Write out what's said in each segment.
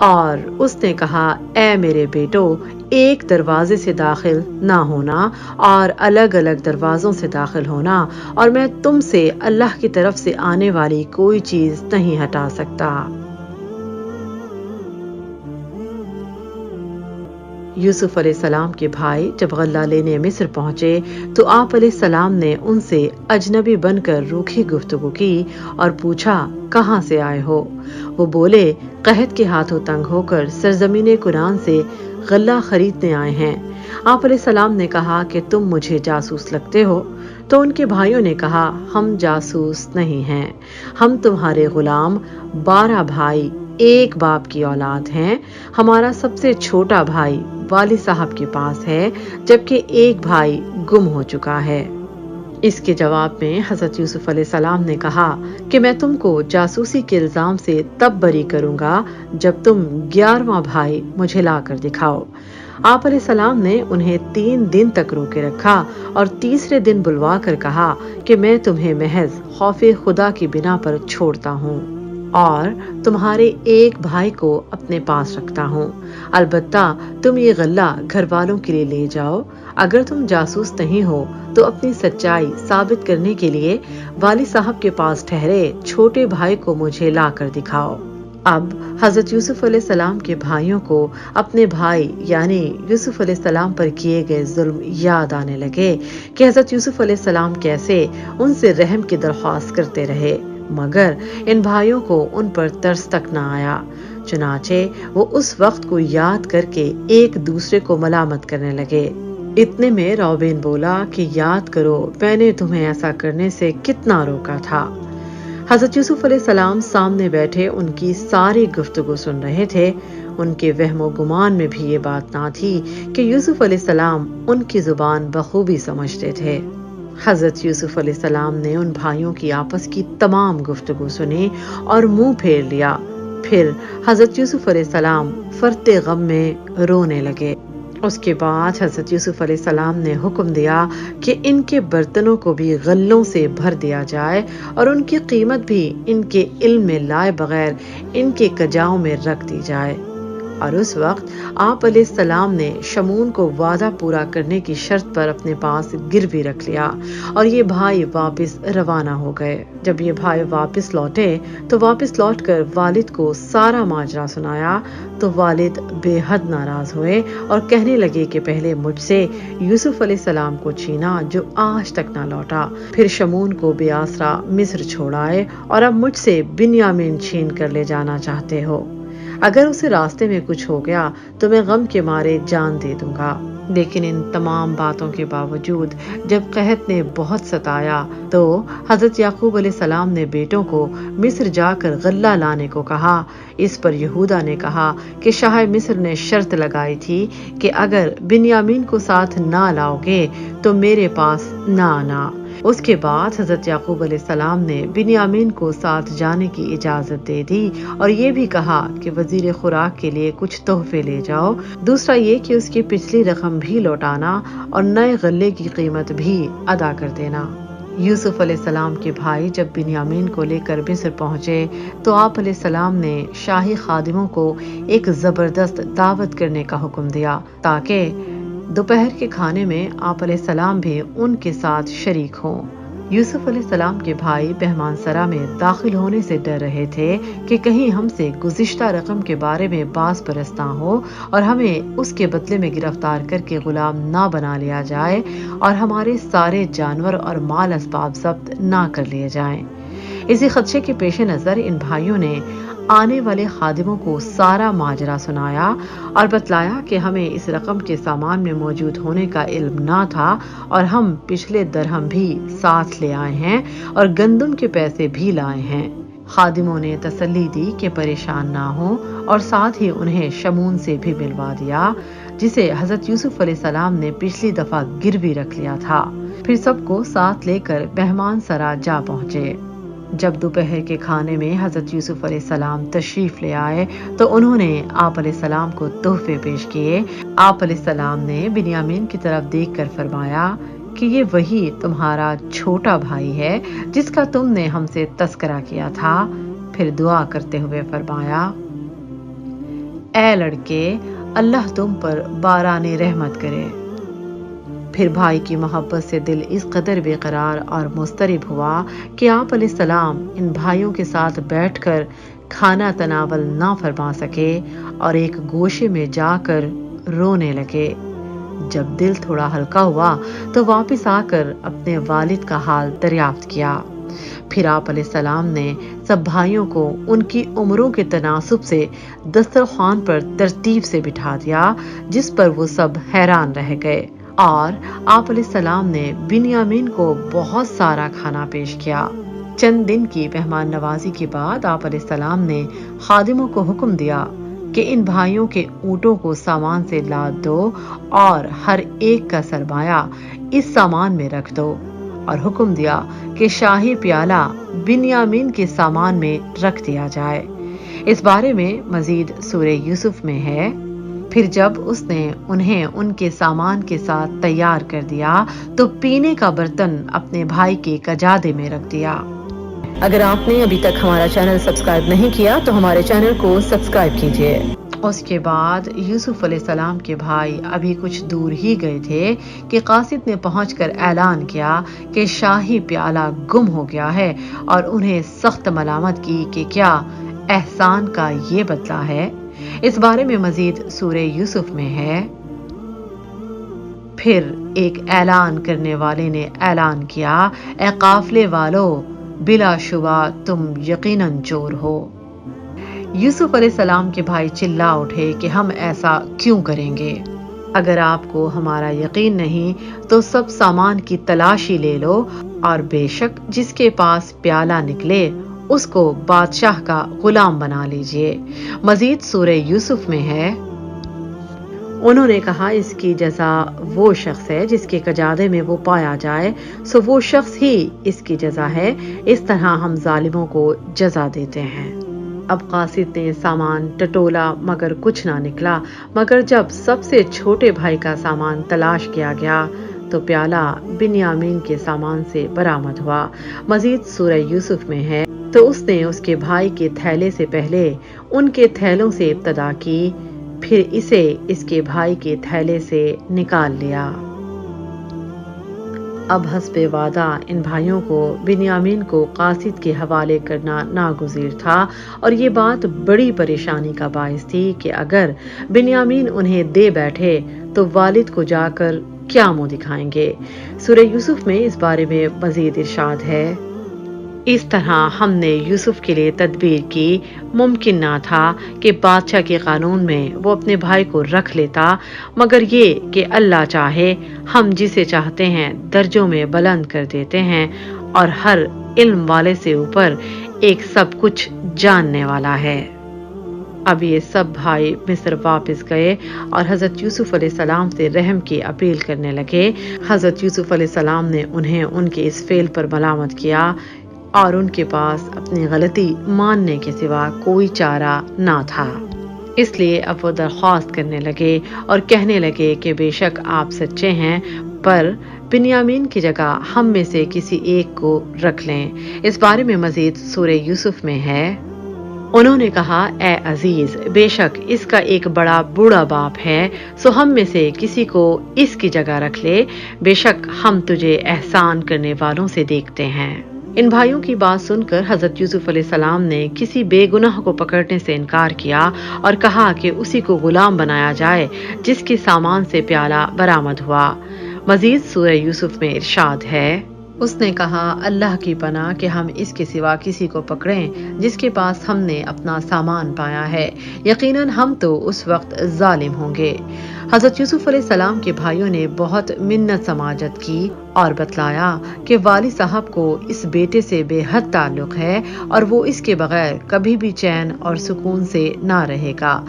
اور اس نے کہا اے میرے بیٹو، ایک دروازے سے داخل نہ ہونا اور الگ الگ دروازوں سے داخل ہونا، اور میں تم سے اللہ کی طرف سے آنے والی کوئی چیز نہیں ہٹا سکتا۔ یوسف علیہ السلام کے بھائی جب غلہ لینے مصر پہنچے تو آپ علیہ السلام نے ان سے اجنبی بن کر روکھی گفتگو کی اور پوچھا کہاں سے آئے ہو؟ وہ بولے قحط کے ہاتھوں تنگ ہو کر سرزمین کنعان سے غلہ خریدنے آئے ہیں۔ آپ علیہ السلام نے کہا کہ تم مجھے جاسوس لگتے ہو؟ تو ان کے بھائیوں نے کہا ہم جاسوس نہیں ہیں، ہم تمہارے غلام، 12 بھائی ایک باپ کی اولاد ہیں۔ ہمارا سب سے چھوٹا بھائی والد صاحب کے پاس ہے، جبکہ ایک بھائی گم ہو چکا ہے۔ اس کے جواب میں حضرت یوسف علیہ السلام نے کہا کہ میں تم کو جاسوسی کے الزام سے تب بری کروں گا جب تم 11واں بھائی مجھے لا کر دکھاؤ۔ آپ علیہ السلام نے انہیں 3 دن تک روکے رکھا اور تیسرے دن بلوا کر کہا کہ میں تمہیں محض خوف خدا کی بنا پر چھوڑتا ہوں اور تمہارے ایک بھائی کو اپنے پاس رکھتا ہوں۔ البتہ تم یہ غلہ گھر والوں کے لیے لے جاؤ۔ اگر تم جاسوس نہیں ہو تو اپنی سچائی ثابت کرنے کے لیے والد صاحب کے پاس ٹھہرے چھوٹے بھائی کو مجھے لا کر دکھاؤ۔ اب حضرت یوسف علیہ السلام کے بھائیوں کو اپنے بھائی یعنی یوسف علیہ السلام پر کیے گئے ظلم یاد آنے لگے کہ حضرت یوسف علیہ السلام کیسے ان سے رحم کی درخواست کرتے رہے، مگر ان بھائیوں کو ان پر ترس تک نہ آیا۔ چنانچہ وہ اس وقت کو یاد کر کے ایک دوسرے کو ملامت کرنے لگے۔ اتنے میں روبین بولا کہ یاد کرو میں نے تمہیں ایسا کرنے سے کتنا روکا تھا۔ حضرت یوسف علیہ السلام سامنے بیٹھے ان کی ساری گفتگو سن رہے تھے۔ ان کے وہم و گمان میں بھی یہ بات نہ تھی کہ یوسف علیہ السلام ان کی زبان بخوبی سمجھتے تھے۔ حضرت یوسف علیہ السلام نے ان بھائیوں کی آپس کی تمام گفتگو سنی اور منہ پھیر لیا۔ پھر حضرت یوسف علیہ السلام فرتے غم میں رونے لگے۔ اس کے بعد حضرت یوسف علیہ السلام نے حکم دیا کہ ان کے برتنوں کو بھی غلوں سے بھر دیا جائے اور ان کی قیمت بھی ان کے علم میں لائے بغیر ان کے کجاؤں میں رکھ دی جائے۔ اور اس وقت آپ علیہ السلام نے شمون کو وعدہ پورا کرنے کی شرط پر اپنے پاس گروی رکھ لیا اور یہ بھائی واپس روانہ ہو گئے۔ جب یہ بھائی واپس لوٹے تو واپس لوٹ کر والد کو سارا ماجرا سنایا تو والد بے حد ناراض ہوئے اور کہنے لگے کہ پہلے مجھ سے یوسف علیہ السلام کو چھینا جو آج تک نہ لوٹا، پھر شمون کو بے آسرا مصر چھوڑائے اور اب مجھ سے بنیامین چھین کر لے جانا چاہتے ہو۔ اگر اسے راستے میں کچھ ہو گیا تو میں غم کے مارے جان دے دوں گا۔ لیکن ان تمام باتوں کے باوجود جب قحط نے بہت ستایا تو حضرت یعقوب علیہ السلام نے بیٹوں کو مصر جا کر غلہ لانے کو کہا۔ اس پر یہودا نے کہا کہ شاہ مصر نے شرط لگائی تھی کہ اگر بنیامین کو ساتھ نہ لاؤ گے تو میرے پاس نہ آنا۔ اس کے بعد حضرت یعقوب علیہ السلام نے بنیامین کو ساتھ جانے کی اجازت دے دی اور یہ بھی کہا کہ وزیر خوراک کے لیے کچھ تحفے لے جاؤ، دوسرا یہ کہ اس کی پچھلی رقم بھی لوٹانا اور نئے غلے کی قیمت بھی ادا کر دینا۔ یوسف علیہ السلام کے بھائی جب بنیامین کو لے کر مصر پہنچے تو آپ علیہ السلام نے شاہی خادموں کو ایک زبردست دعوت کرنے کا حکم دیا تاکہ دوپہر کے کھانے میں آپ علیہ السلام بھی ان کے ساتھ شریک ہوں۔ یوسف علیہ السلام کے بھائی مہمان سرا میں داخل ہونے سے ڈر رہے تھے کہ کہیں ہم سے گزشتہ رقم کے بارے میں باز پرس نہ ہو اور ہمیں اس کے بدلے میں گرفتار کر کے غلام نہ بنا لیا جائے اور ہمارے سارے جانور اور مال اسباب ضبط نہ کر لیے جائیں۔ اسی خدشے کے پیش نظر ان بھائیوں نے آنے والے خادموں کو سارا ماجرا سنایا اور بتلایا کہ ہمیں اس رقم کے سامان میں موجود ہونے کا علم نہ تھا اور ہم پچھلے درہم بھی ساتھ لے آئے ہیں اور گندم کے پیسے بھی لائے ہیں۔ خادموں نے تسلی دی کہ پریشان نہ ہوں اور ساتھ ہی انہیں شمون سے بھی ملوا دیا جسے حضرت یوسف علیہ السلام نے پچھلی دفعہ گروی رکھ لیا تھا۔ پھر سب کو ساتھ لے کر مہمان سرا جا پہنچے۔ جب دوپہر کے کھانے میں حضرت یوسف علیہ السلام تشریف لے آئے تو انہوں نے آپ علیہ السلام کو تحفے پیش کیے۔ آپ علیہ السلام نے بنیامین کی طرف دیکھ کر فرمایا کہ یہ وہی تمہارا چھوٹا بھائی ہے جس کا تم نے ہم سے تذکرہ کیا تھا۔ پھر دعا کرتے ہوئے فرمایا اے لڑکے اللہ تم پر باران رحمت کرے۔ پھر بھائی کی محبت سے دل اس قدر بے قرار اور مضطرب ہوا کہ آپ علیہ السلام ان بھائیوں کے ساتھ بیٹھ کر کھانا تناول نہ فرما سکے اور ایک گوشے میں جا کر رونے لگے۔ جب دل تھوڑا ہلکا ہوا تو واپس آ کر اپنے والد کا حال دریافت کیا۔ پھر آپ علیہ السلام نے سب بھائیوں کو ان کی عمروں کے تناسب سے دسترخوان پر ترتیب سے بٹھا دیا، جس پر وہ سب حیران رہ گئے، اور آپ علیہ السلام نے بنیامین کو بہت سارا کھانا پیش کیا۔ چند دن کی مہمان نوازی کے بعد آپ علیہ السلام نے خادموں کو حکم دیا کہ ان بھائیوں کے اونٹوں کو سامان سے لاد دو اور ہر ایک کا سرمایہ اس سامان میں رکھ دو، اور حکم دیا کہ شاہی پیالہ بنیامین کے سامان میں رکھ دیا جائے۔ اس بارے میں مزید سورہ یوسف میں ہے۔ پھر جب اس نے انہیں ان کے سامان کے ساتھ تیار کر دیا تو پینے کا برتن اپنے بھائی کے کجادے میں رکھ دیا۔ اگر آپ نے ابھی تک ہمارا چینل سبسکرائب نہیں کیا تو ہمارے چینل کو سبسکرائب کیجیے۔ اس کے بعد یوسف علیہ السلام کے بھائی ابھی کچھ دور ہی گئے تھے کہ قاصد نے پہنچ کر اعلان کیا کہ شاہی پیالہ گم ہو گیا ہے، اور انہیں سخت ملامت کی کہ کیا احسان کا یہ بدلہ ہے۔ اس بارے میں مزید سورہ یوسف میں ہے۔ پھر ایک اعلان کرنے والے نے اعلان کیا، اے قافلے والو، بلا شبہ تم یقیناً چور ہو۔ یوسف علیہ السلام کے بھائی چلا اٹھے کہ ہم ایسا کیوں کریں گے؟ اگر آپ کو ہمارا یقین نہیں تو سب سامان کی تلاشی لے لو، اور بے شک جس کے پاس پیالہ نکلے اس کو بادشاہ کا غلام بنا لیجئے۔ مزید سورہ یوسف میں ہے۔ انہوں نے کہا، اس کی جزا وہ شخص ہے جس کے کجادے میں وہ پایا جائے، سو وہ شخص ہی اس کی جزا ہے۔ اس طرح ہم ظالموں کو جزا دیتے ہیں۔ اب قاصد نے سامان ٹٹولا مگر کچھ نہ نکلا، مگر جب سب سے چھوٹے بھائی کا سامان تلاش کیا گیا تو پیالہ بنیامین کے سامان سے برآمد ہوا۔ مزید سورہ یوسف میں ہے، تو اس نے اس کے بھائی کے تھیلے سے پہلے ان کے تھیلوں سے ابتدا کی، پھر اسے اس کے بھائی کے تھیلے سے نکال لیا۔ اب حسب وعدہ ان بھائیوں کو بنیامین کو قاصد کے حوالے کرنا ناگزیر تھا، اور یہ بات بڑی پریشانی کا باعث تھی کہ اگر بنیامین انہیں دے بیٹھے تو والد کو جا کر کیا منہ دکھائیں گے۔ سورہ یوسف میں اس بارے میں مزید ارشاد ہے، اس طرح ہم نے یوسف کے لیے تدبیر کی، ممکن نہ تھا کہ بادشاہ کے قانون میں وہ اپنے بھائی کو رکھ لیتا، مگر یہ کہ اللہ چاہے ہم جسے چاہتے ہیں درجوں میں بلند کر دیتے ہیں، اور ہر علم والے سے اوپر ایک سب کچھ جاننے والا ہے۔ اب یہ سب بھائی مصر واپس گئے اور حضرت یوسف علیہ السلام سے رحم کی اپیل کرنے لگے۔ حضرت یوسف علیہ السلام نے انہیں ان کے اس فعل پر ملامت کیا، اور ان کے پاس اپنی غلطی ماننے کے سوا کوئی چارہ نہ تھا۔ اس لیے اب وہ درخواست کرنے لگے اور کہنے لگے کہ بے شک آپ سچے ہیں، پر بنیامین کی جگہ ہم میں سے کسی ایک کو رکھ لیں۔ اس بارے میں مزید سورہ یوسف میں ہے۔ انہوں نے کہا، اے عزیز، بے شک اس کا ایک بڑا بوڑھا باپ ہے، سو ہم میں سے کسی کو اس کی جگہ رکھ لے، بے شک ہم تجھے احسان کرنے والوں سے دیکھتے ہیں۔ ان بھائیوں کی بات سن کر حضرت یوسف علیہ السلام نے کسی بے گناہ کو پکڑنے سے انکار کیا اور کہا کہ اسی کو غلام بنایا جائے جس کے سامان سے پیالہ برآمد ہوا۔ مزید سورہ یوسف میں ارشاد ہے، اس نے کہا، اللہ کی پناہ کہ ہم اس کے سوا کسی کو پکڑیں جس کے پاس ہم نے اپنا سامان پایا ہے، یقیناً ہم تو اس وقت ظالم ہوں گے۔ حضرت یوسف علیہ السلام کے بھائیوں نے بہت منت سماجت کی اور بتلایا کہ والد صاحب کو اس بیٹے سے بے حد تعلق ہے، اور وہ اس کے بغیر کبھی بھی چین اور سکون سے نہ رہے گا،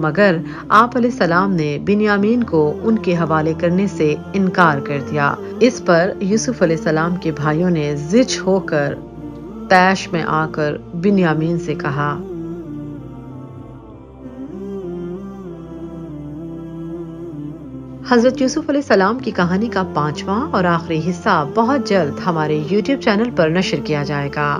مگر آپ علیہ السلام نے بنیامین کو ان کے حوالے کرنے سے انکار کر دیا۔ اس پر یوسف علیہ السلام کے بھائیوں نے ضج ہو کر طیش میں آ کر بنیامین سے کہا، حضرت یوسف علیہ السلام کی کہانی کا 5واں اور آخری حصہ بہت جلد ہمارے YouTube چینل پر نشر کیا جائے گا۔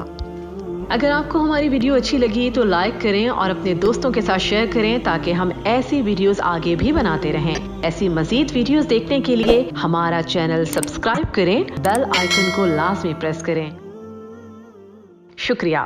اگر آپ کو ہماری ویڈیو اچھی لگی تو لائک کریں اور اپنے دوستوں کے ساتھ شیئر کریں تاکہ ہم ایسی ویڈیوز آگے بھی بناتے رہیں۔ ایسی مزید ویڈیوز دیکھنے کے لیے ہمارا چینل سبسکرائب کریں، بیل آئیکن کو لازمی پریس کریں۔ شکریہ۔